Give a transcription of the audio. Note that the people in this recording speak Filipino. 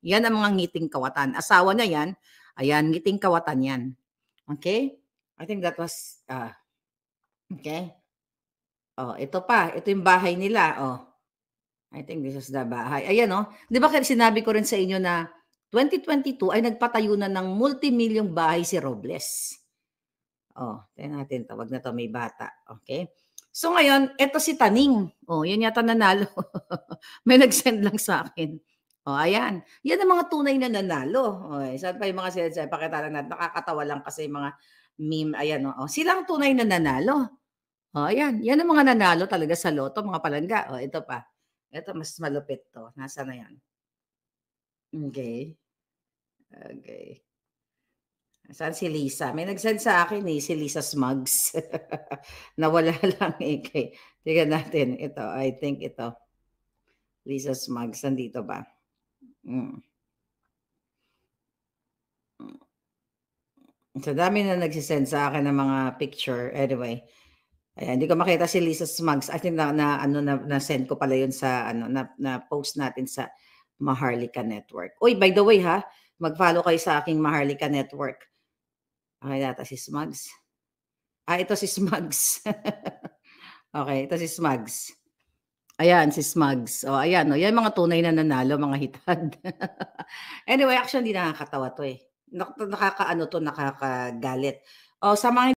Yan ang mga ngiting kawatan. Asawa niya yan. Ayan, ngiting kawatan yan. Okay? I think that was, okay? Oh, ito pa. Ito yung bahay nila. Oh, I think this is the bahay. Ayan, oh. Di ba sinabi ko rin sa inyo na 2022 ay nagpatayo na ng multimilyong bahay si Robles. Oh, tingnan natin. Tawag na to, may bata. Okay? So ngayon, ito si Taning. Oh, yun yata nanalo. May nag-send lang sa akin. Oh, ayan. Yan ang mga tunay na nanalo. Okay, saan pa yung mga sinasabi? Pakita lang natin. Nakakatawa lang kasi yung mga meme. Ayan, oh. Sila ang tunay na nanalo. Oh, ayan. Yan ang mga nanalo talaga sa loto, mga palangga. Oh, ito pa. Ito, mas malupit to. Nasaan na yan? Okay. Okay. Saan si Lisa? May nag-send sa akin si Lisa Smugs. Nawala lang eh. Tingnan natin. Ito, I think ito. Lisa Smugs, nandito ba? Sa dami na nagsisend sa akin ng mga picture. Anyway, ayan, hindi ko makita si Lisa Smugs. I think na send ko pala yun sa na post natin sa Maharlika Network. Uy, by the way ha, mag-follow kayo sa aking Maharlika Network. Okay, data si Smugs. Ito si Smugs. Okay, ito si Smugs. Ayan, si Smugs. O, ayan. O, yan mga tunay na nanalo, mga hitad. Anyway, actually, nakakatawa to eh. Nakakaano to, nakakagalit. O, sa mga